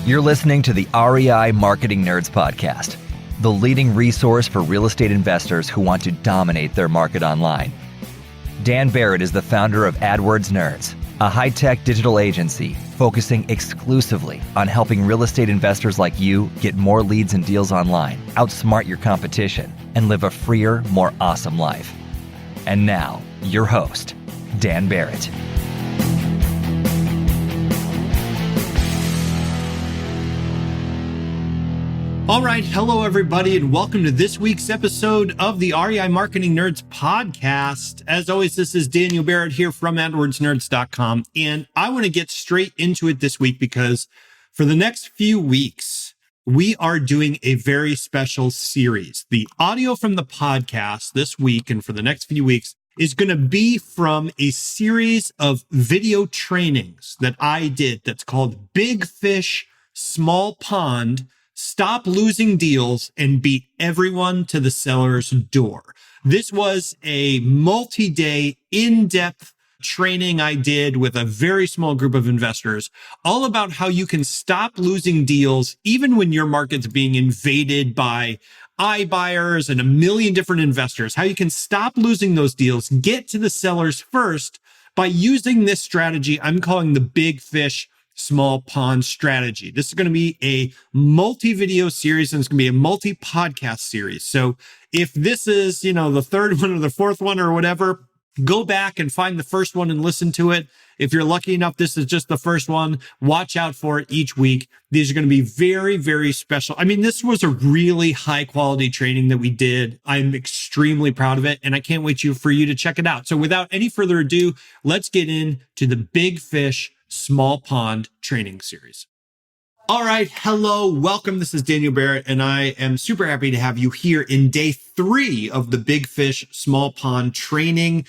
You're listening to the REI Marketing Nerds Podcast, the leading resource for real estate investors who want to dominate their market online. Dan Barrett is the founder of AdWords Nerds, a high-tech digital agency focusing exclusively on helping real estate investors like you get more leads and deals online, outsmart your competition, and live a freer, more awesome life. And now, your host, Dan Barrett. All right. Hello, everybody, and welcome to this week's episode of the REI Marketing Nerds podcast. As always, this is Daniel Barrett here from AdWordsNerds.com, and I want to get straight into it this week because for the next few weeks, we are doing a very special series. The audio from the podcast this week and for the next few weeks is going to be from a series of video trainings that I did that's called Big Fish, Small Pond, Stop Losing Deals and Beat Everyone to the Seller's Door. This was a multi-day, in-depth training I did with a very small group of investors, all about how you can stop losing deals even when your market's being invaded by iBuyers and a million different investors, how you can stop losing those deals, get to the sellers first by using this strategy I'm calling the Big Fish, Small Pond strategy. This is going to be a multi-video series and it's going to be a multi-podcast series. So if this is, the third one or the fourth one or whatever, go back and find the first one and listen to it. If you're lucky enough, this is just the first one. Watch out for it each week. These are going to be very, very special. I mean, this was a really high quality training that we did. I'm extremely proud of it and I can't wait for you to check it out. So without any further ado, let's get into the Big Fish, Small Pond training series. All right. Hello. Welcome. This is Daniel Barrett, and I am super happy to have you here in day 3 of the Big Fish, Small Pond training.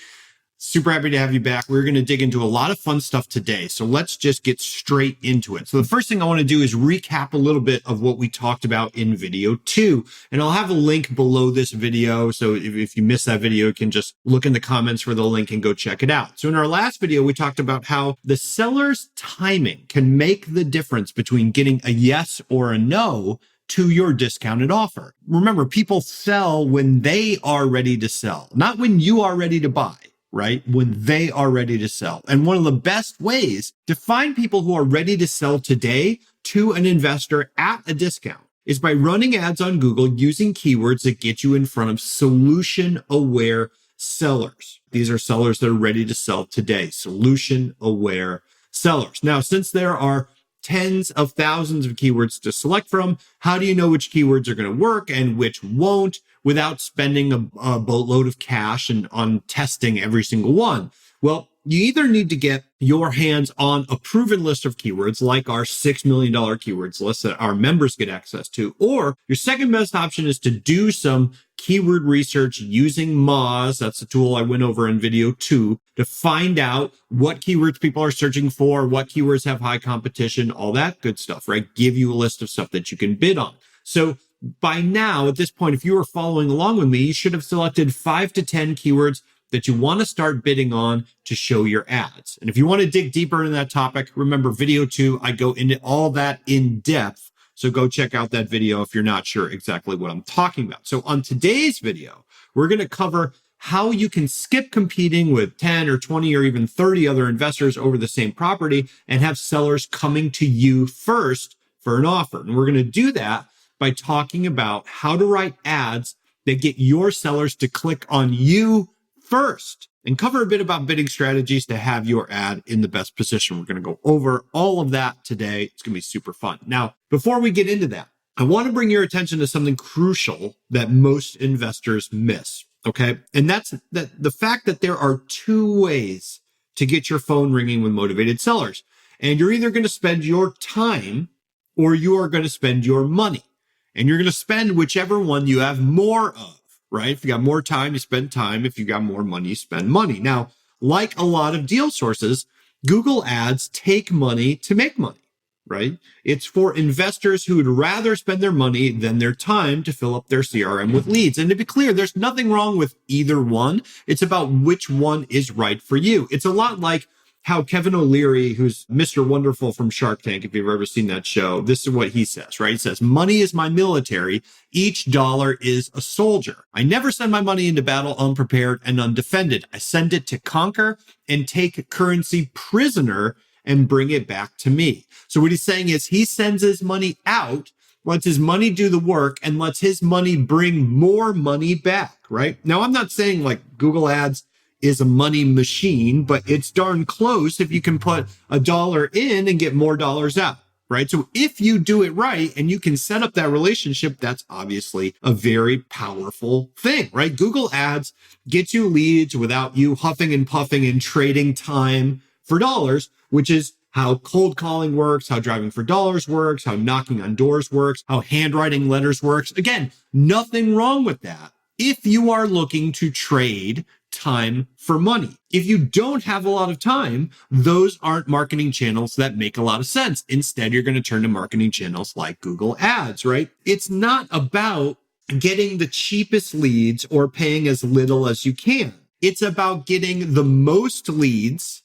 Super happy to have you back. We're going to dig into a lot of fun stuff today. So let's just get straight into it. So the first thing I want to do is recap a little bit of what we talked about in video 2. And I'll have a link below this video. So if you missed that video, you can just look in the comments for the link and go check it out. So in our last video, we talked about how the seller's timing can make the difference between getting a yes or a no to your discounted offer. Remember, people sell when they are ready to sell, not when you are ready to buy. Right? When they are ready to sell. And one of the best ways to find people who are ready to sell today to an investor at a discount is by running ads on Google using keywords that get you in front of solution-aware sellers. These are sellers that are ready to sell today, solution-aware sellers. Now, since there are tens of thousands of keywords to select from, how do you know which keywords are going to work and which won't without spending a boatload of cash and on testing every single one? Well, you either need to get your hands on a proven list of keywords like our $6 million keywords list that our members get access to, or your second best option is to do some keyword research using Moz. That's the tool I went over in video 2 to find out what keywords people are searching for, what keywords have high competition, all that good stuff, right? Give you a list of stuff that you can bid on. So by now, at this point, if you are following along with me, you should have selected 5 to 10 keywords that you want to start bidding on to show your ads. And if you want to dig deeper into that topic, remember video 2, I go into all that in depth. So go check out that video if you're not sure exactly what I'm talking about. So on today's video, we're going to cover how you can skip competing with 10 or 20 or even 30 other investors over the same property and have sellers coming to you first for an offer. And we're going to do that by talking about how to write ads that get your sellers to click on you first and cover a bit about bidding strategies to have your ad in the best position. We're going to go over all of that today. It's going to be super fun. Now, before we get into that, I want to bring your attention to something crucial that most investors miss. Okay. And that's the fact that there are 2 ways to get your phone ringing with motivated sellers. And you're either going to spend your time or you are going to spend your money. And you're going to spend whichever one you have more of, right? If you got more time, you spend time. If you got more money, you spend money. Now, like a lot of deal sources, Google ads take money to make money, right? It's for investors who would rather spend their money than their time to fill up their CRM with leads. And to be clear, there's nothing wrong with either one. It's about which one is right for you. It's a lot like how Kevin O'Leary, who's Mr. Wonderful from Shark Tank, if you've ever seen that show, this is what he says, right? He says, money is my military. Each dollar is a soldier. I never send my money into battle unprepared and undefended. I send it to conquer and take currency prisoner and bring it back to me. So what he's saying is he sends his money out, lets his money do the work, and lets his money bring more money back, right? Now, I'm not saying like Google Ads is a money machine, but it's darn close if you can put $1 in and get more dollars out, right? So if you do it right and you can set up that relationship, that's obviously a very powerful thing, right? Google Ads gets you leads without you huffing and puffing and trading time for dollars, which is how cold calling works, how driving for dollars works, how knocking on doors works, how handwriting letters works. Again, nothing wrong with that if you are looking to trade time for money. If you don't have a lot of time, those aren't marketing channels that make a lot of sense. Instead, you're going to turn to marketing channels like Google Ads, right? It's not about getting the cheapest leads or paying as little as you can. It's about getting the most leads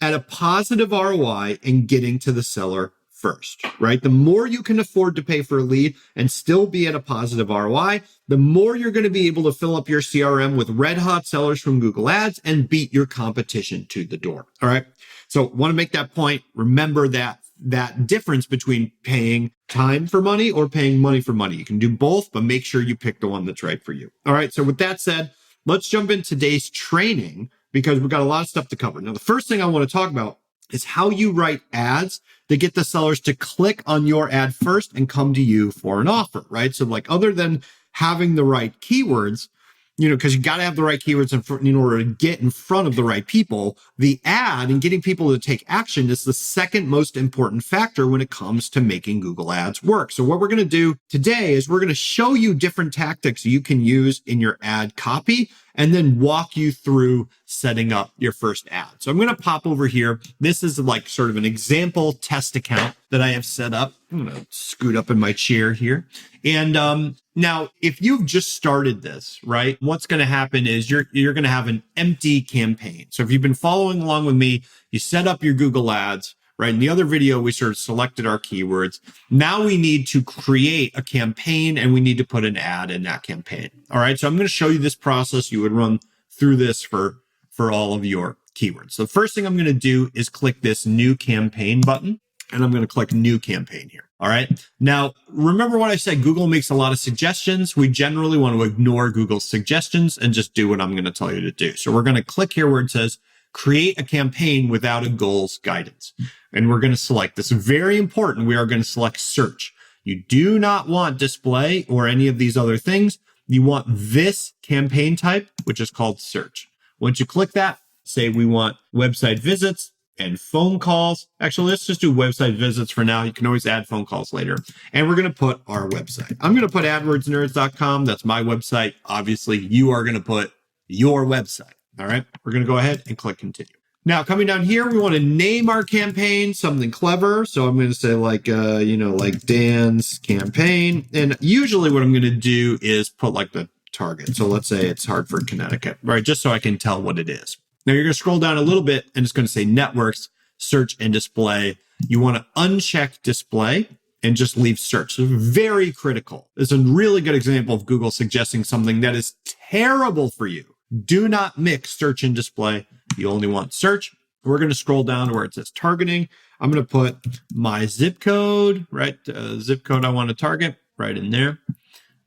at a positive ROI and getting to the seller first, right? The more you can afford to pay for a lead and still be at a positive ROI, the more you're going to be able to fill up your CRM with red hot sellers from Google Ads and beat your competition to the door. All right. So want to make that point. Remember that difference between paying time for money or paying money for money. You can do both, but make sure you pick the one that's right for you. All right. So with that said, let's jump into today's training because we've got a lot of stuff to cover. Now, the first thing I want to talk about is how you write ads to get the sellers to click on your ad first and come to you for an offer, right? So like other than having the right keywords, because you got to have the right keywords in order to get in front of the right people, the ad and getting people to take action is the second most important factor when it comes to making Google Ads work. So what we're going to do today is we're going to show you different tactics you can use in your ad copy and then walk you through setting up your first ad. So I'm going to pop over here. This is like sort of an example test account that I have set up. I'm going to scoot up in my chair here. And now, if you've just started this, right, what's going to happen is you're going to have an empty campaign. So if you've been following along with me, you set up your Google Ads, right? In the other video, we sort of selected our keywords. Now we need to create a campaign and we need to put an ad in that campaign. All right. So I'm going to show you this process. You would run through this for all of your keywords. So the first thing I'm going to do is click this new campaign button and I'm going to click new campaign here. All right. Now, remember what I said, Google makes a lot of suggestions. We generally want to ignore Google's suggestions and just do what I'm going to tell you to do. So we're going to click here where it says create a campaign without a goals guidance. And we're going to select this. Very important. We are going to select search. You do not want display or any of these other things. You want this campaign type, which is called search. Once you click that, say we want website visits and phone calls. Actually, let's just do website visits for now. You can always add phone calls later. And we're going to put our website. I'm going to put AdWordsNerds.com. That's my website. Obviously, you are going to put your website. All right. We're going to go ahead and click continue. Now, coming down here, we want to name our campaign something clever. So I'm going to say like Dan's campaign. And usually what I'm going to do is put like the target. So let's say it's Hartford, Connecticut, right? Just so I can tell what it is. Now you're going to scroll down a little bit and it's going to say networks, search and display. You want to uncheck display and just leave search. So very critical. It's a really good example of Google suggesting something that is terrible for you. Do not mix search and display. You only want search. We're going to scroll down to where it says targeting. I'm going to put my zip code, right? Zip code I want to target right in there.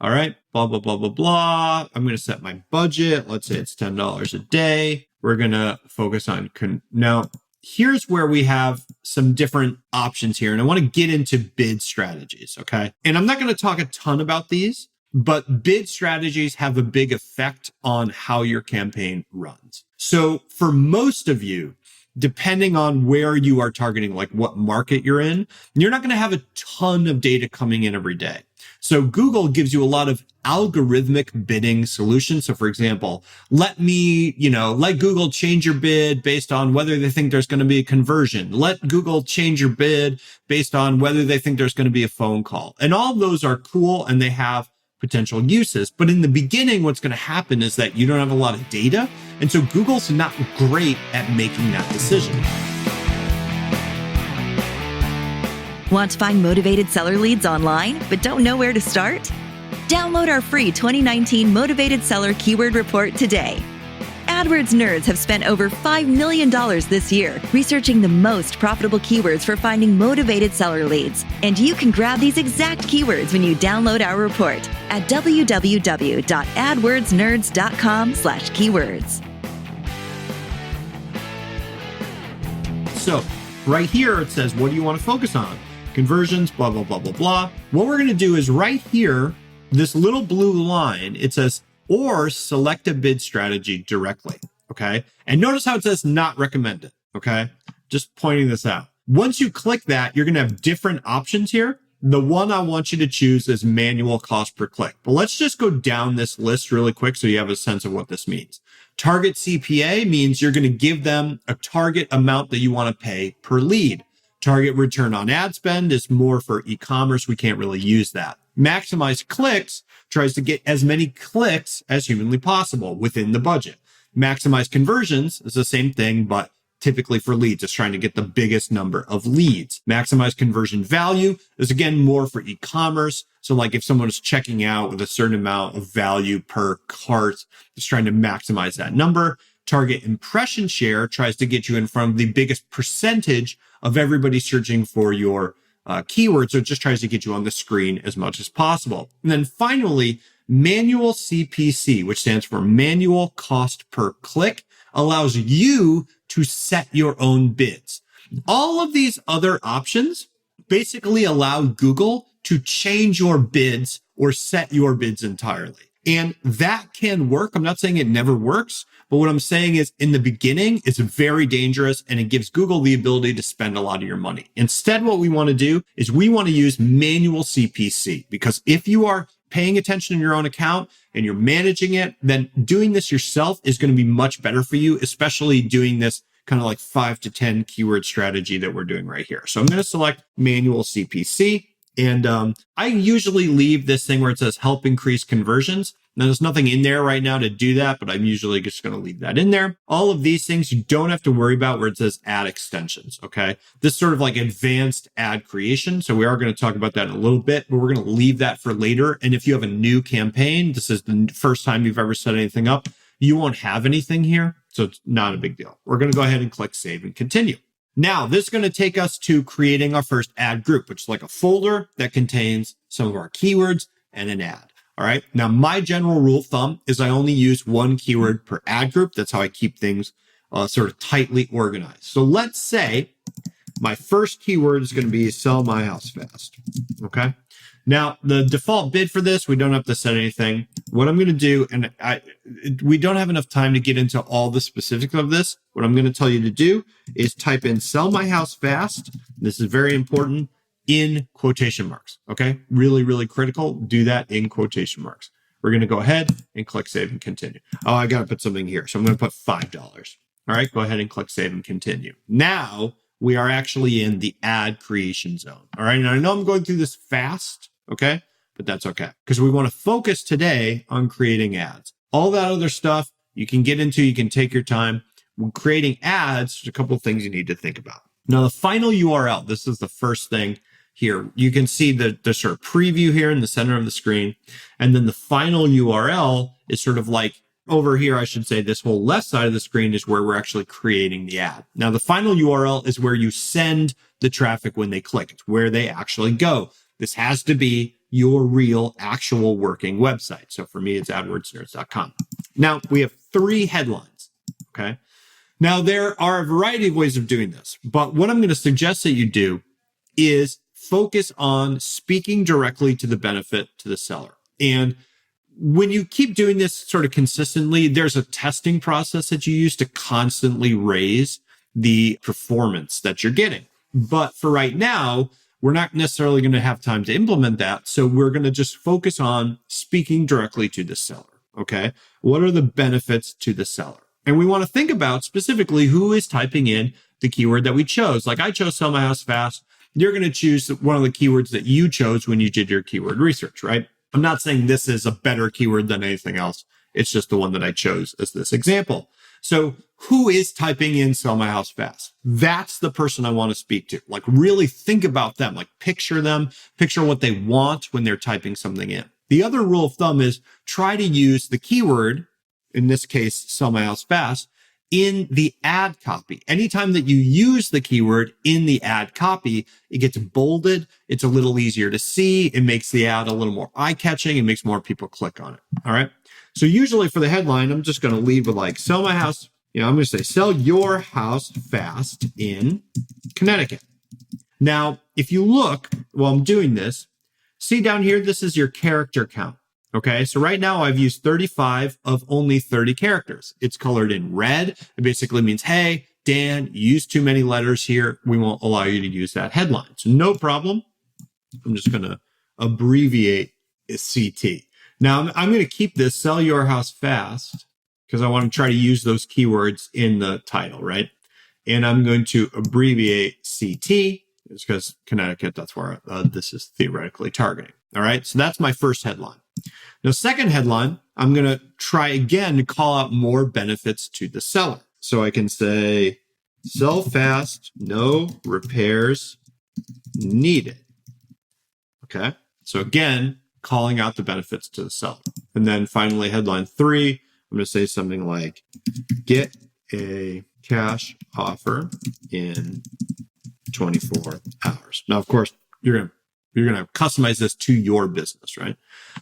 All right. Blah, blah, blah, blah, blah. I'm going to set my budget. Let's say it's $10 a day. We're going to focus on now. Here's where we have some different options here. And I want to get into bid strategies. Okay. And I'm not going to talk a ton about these, but bid strategies have a big effect on how your campaign runs. So for most of you, depending on where you are targeting, like what market you're in, you're not going to have a ton of data coming in every day. So Google gives you a lot of algorithmic bidding solutions. So for example, let Google change your bid based on whether they think there's going to be a conversion. Let Google change your bid based on whether they think there's going to be a phone call. And all of those are cool and they have potential uses. But in the beginning, what's going to happen is that you don't have a lot of data. And so Google's not great at making that decision. Want to find motivated seller leads online, but don't know where to start? Download our free 2019 Motivated Seller Keyword Report today. AdWords nerds have spent over $5 million this year researching the most profitable keywords for finding motivated seller leads. And you can grab these exact keywords when you download our report at www.adwordsnerds.com/keywords. So right here, it says, what do you want to focus on? Conversions, blah, blah, blah, blah, blah. What we're going to do is right here, this little blue line, it says, or select a bid strategy directly. Okay. And notice how it says not recommended. Okay. Just pointing this out. Once you click that, you're going to have different options here. The one I want you to choose is manual cost per click. But let's just go down this list really quick so you have a sense of what this means. Target CPA means you're going to give them a target amount that you want to pay per lead. Target return on ad spend is more for e-commerce. We can't really use that. Maximize clicks tries to get as many clicks as humanly possible within the budget. Maximize conversions is the same thing, but typically for leads, it's trying to get the biggest number of leads. Maximize conversion value is again more for e-commerce. So like if someone is checking out with a certain amount of value per cart, it's trying to maximize that number. Target impression share tries to get you in front of the biggest percentage of everybody searching for your keywords. So it just tries to get you on the screen as much as possible. And then finally, manual CPC, which stands for manual cost per click, allows you to set your own bids. All of these other options basically allow Google to change your bids or set your bids entirely. And that can work. I'm not saying it never works, but what I'm saying is in the beginning, it's very dangerous and it gives Google the ability to spend a lot of your money. Instead, what we want to do is we want to use manual CPC, because if you are paying attention in your own account and you're managing it, then doing this yourself is going to be much better for you, especially doing this kind of like 5 to 10 keyword strategy that we're doing right here. So I'm going to select manual CPC. And I usually leave this thing where it says help increase conversions. Now, there's nothing in there right now to do that, but I'm usually just going to leave that in there. All of these things you don't have to worry about where it says add extensions, okay? This is sort of like advanced ad creation. So we are going to talk about that in a little bit, but we're going to leave that for later. And if you have a new campaign, this is the first time you've ever set anything up, you won't have anything here. So it's not a big deal. We're going to go ahead and click save and continue. Now, this is going to take us to creating our first ad group, which is like a folder that contains some of our keywords and an ad. All right. Now, my general rule of thumb is I only use one keyword per ad group. That's how I keep things sort of tightly organized. So let's say my first keyword is going to be sell my house fast. Okay. Now, the default bid for this, we don't have to set anything. What I'm going to do, and we don't have enough time to get into all the specifics of this. What I'm going to tell you to do is type in sell my house fast. This is very important, in quotation marks. Okay. Really, really critical. Do that in quotation marks. We're going to go ahead and click save and continue. Oh, I got to put something here. So I'm going to put $5. All right. Go ahead and click save and continue. Now we are actually in the ad creation zone. All right. Now I know I'm going through this fast. Okay. But that's okay, because we want to focus today on creating ads. All that other stuff you can get into, you can take your time. When creating ads, there's a couple of things you need to think about. Now, the final URL, this is the first thing here. You can see the sort of preview here in the center of the screen. And then the final URL is sort of like over here, I should say this whole left side of the screen is where we're actually creating the ad. Now, the final URL is where you send the traffic when they click. It's where they actually go. This has to be your real, actual working website. So for me, it's adwordsnerds.com. Now, we have 3 headlines, okay? Now, there are a variety of ways of doing this, but what I'm going to suggest that you do is focus on speaking directly to the benefit to the seller. And when you keep doing this sort of consistently, there's a testing process that you use to constantly raise the performance that you're getting. But for right now, we're not necessarily going to have time to implement that. So we're going to just focus on speaking directly to the seller. Okay. What are the benefits to the seller? And we want to think about specifically who is typing in the keyword that we chose. Like I chose sell my house fast. You're going to choose one of the keywords that you chose when you did your keyword research, right? I'm not saying this is a better keyword than anything else. It's just the one that I chose as this example. So who is typing in sell my house fast? That's the person I want to speak to. Like really think about them, like picture them, picture what they want when they're typing something in. The other rule of thumb is try to use the keyword, in this case, sell my house fast, in the ad copy. Anytime that you use the keyword in the ad copy, it gets bolded. It's a little easier to see. It makes the ad a little more eye-catching. It makes more people click on it. All right. So usually for the headline, I'm just going to lead with like sell my house. I'm going to say sell your house fast in Connecticut. Now, if you look while I'm doing this, see down here, this is your character count. Okay, so right now I've used 35 of only 30 characters. It's colored in red. It basically means, hey, Dan, you used too many letters here. We won't allow you to use that headline. So no problem. I'm just going to abbreviate CT. Now I'm going to keep this sell your house fast because I want to try to use those keywords in the title, right? And I'm going to abbreviate CT. It's because Connecticut, that's where this is theoretically targeting. All right, so that's my first headline. Now, second headline, I'm going to try again to call out more benefits to the seller. So I can say, sell fast, no repairs needed. Okay. So again, calling out the benefits to the seller. And then finally, headline 3, I'm going to say something like, get a cash offer in 24 hours. Now, of course, you're going to customize this to your business, right?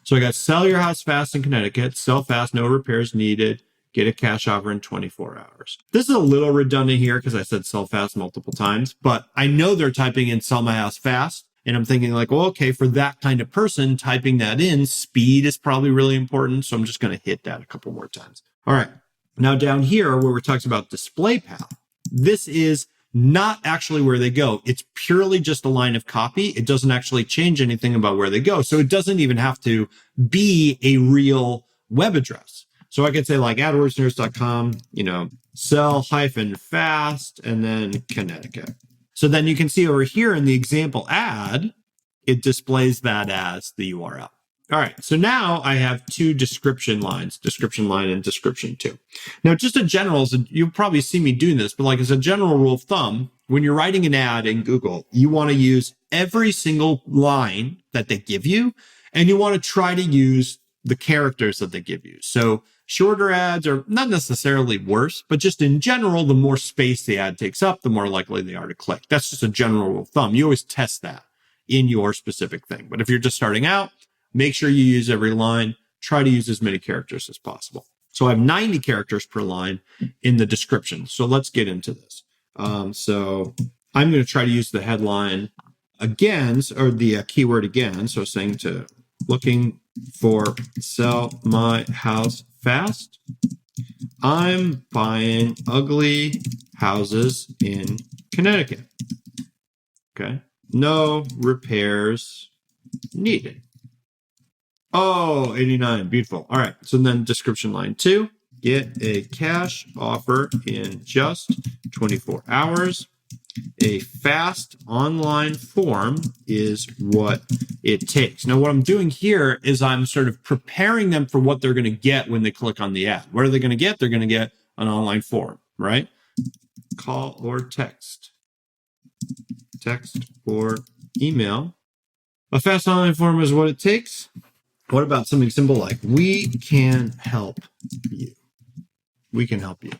So I got sell your house fast in Connecticut, sell fast, no repairs needed, get a cash offer in 24 hours. This is a little redundant here because I said sell fast multiple times, but I know they're typing in sell my house fast. And I'm thinking like, well, okay, for that kind of person typing that in, speed is probably really important. So I'm just going to hit that a couple more times. All right. Now down here where we're talking about display path, this is not actually where they go. It's purely just a line of copy. It doesn't actually change anything about where they go. So it doesn't even have to be a real web address. So I could say like AdWordsNerds.com, sell-fast and then Connecticut. So then you can see over here in the example ad, it displays that as the URL. All right, so now I have 2 description lines, description line and description 2. Now, just a general, you'll probably see me doing this, but like as a general rule of thumb, when you're writing an ad in Google, you want to use every single line that they give you, and you want to try to use the characters that they give you. So shorter ads are not necessarily worse, but just in general, the more space the ad takes up, the more likely they are to click. That's just a general rule of thumb. You always test that in your specific thing. But if you're just starting out, make sure you use every line. Try to use as many characters as possible. So I have 90 characters per line in the description. So let's get into this. So I'm going to try to use the headline again, or the keyword again. So saying to looking for sell my house fast. I'm buying ugly houses in Connecticut. Okay. No repairs needed. Oh, 89. Beautiful. All right. So then description line 2, get a cash offer in just 24 hours. A fast online form is what it takes. Now, what I'm doing here is I'm sort of preparing them for what they're going to get when they click on the ad. What are they going to get? They're going to get an online form, right? Call or text. Text or email. A fast online form is what it takes. What about something simple like, we can help you? We can help you.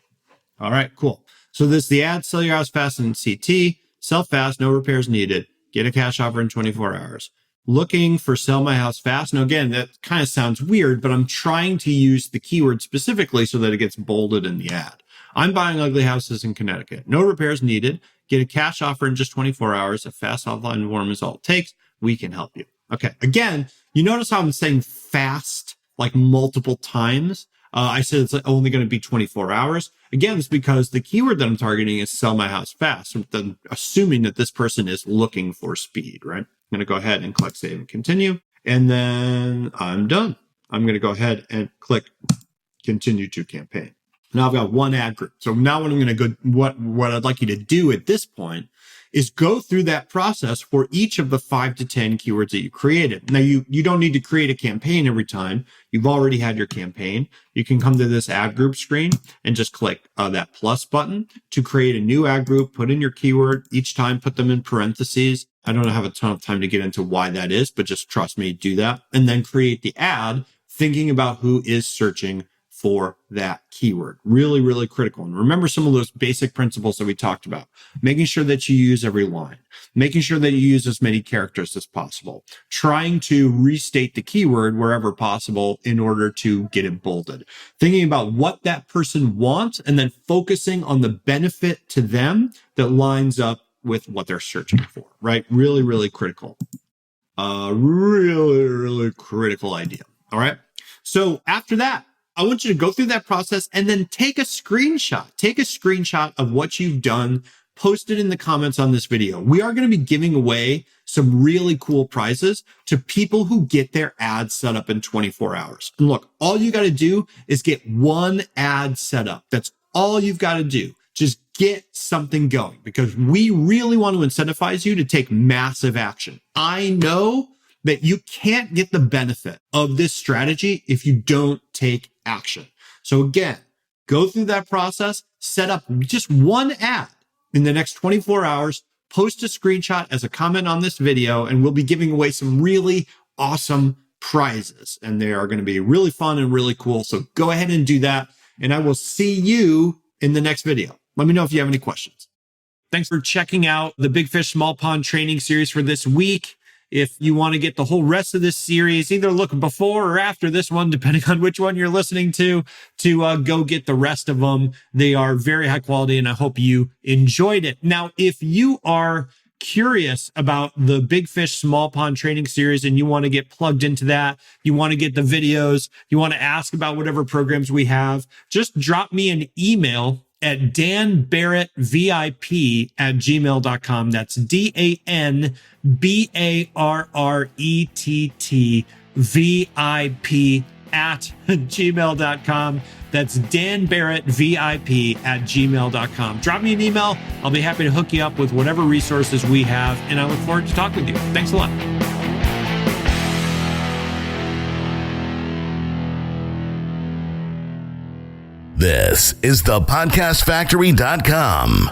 All right, cool. So this is the ad, sell your house fast in CT, sell fast, no repairs needed, get a cash offer in 24 hours. Looking for sell my house fast. Now, again, that kind of sounds weird, but I'm trying to use the keyword specifically so that it gets bolded in the ad. I'm buying ugly houses in Connecticut. No repairs needed. Get a cash offer in just 24 hours. A fast online form is all it takes. We can help you. Okay. Again, you notice how I'm saying fast like multiple times. I said it's only going to be 24 hours. Again, it's because the keyword that I'm targeting is sell my house fast. I'm assuming that this person is looking for speed, right? I'm going to go ahead and click save and continue. And then I'm done. I'm going to go ahead and click continue to campaign. Now I've got one ad group. So now what I'm going to go, what I'd like you to do at this point is go through that process for each of the 5 to 10 keywords that you created. Now you don't need to create a campaign every time. You've already had your campaign. You can come to this ad group screen and just click that plus button to create a new ad group, put in your keyword each time, put them in parentheses. I don't have a ton of time to get into why that is, but just trust me, do that. And then create the ad thinking about who is searching for that keyword. Really, really critical. And remember some of those basic principles that we talked about. Making sure that you use every line, making sure that you use as many characters as possible, trying to restate the keyword wherever possible in order to get it bolded, thinking about what that person wants, and then focusing on the benefit to them that lines up with what they're searching for, right? Really, really critical. Really, really critical idea. All right. So after that, I want you to go through that process and then take a screenshot. Take a screenshot of what you've done, post it in the comments on this video. We are going to be giving away some really cool prizes to people who get their ads set up in 24 hours. And look, all you got to do is get one ad set up. That's all you've got to do. Just get something going, because we really want to incentivize you to take massive action. I know that you can't get the benefit of this strategy if you don't take action. So again, go through that process, set up just one ad in the next 24 hours, post a screenshot as a comment on this video, and we'll be giving away some really awesome prizes. And they are going to be really fun and really cool. So go ahead and do that. And I will see you in the next video. Let me know if you have any questions. Thanks for checking out the Big Fish Small Pond training series for this week. If you want to get the whole rest of this series, either look before or after this one, depending on which one you're listening to go get the rest of them. They are very high quality, and I hope you enjoyed it. Now, if you are curious about the Big Fish Small Pond training series and you want to get plugged into that, you want to get the videos, you want to ask about whatever programs we have, just drop me an email at danbarrettvip@gmail.com. That's DanBarrettvip@gmail.com. That's danbarrettvip@gmail.com. Drop me an email. I'll be happy to hook you up with whatever resources we have, and I look forward to talking with you. Thanks a lot. This is thepodcastfactory.com.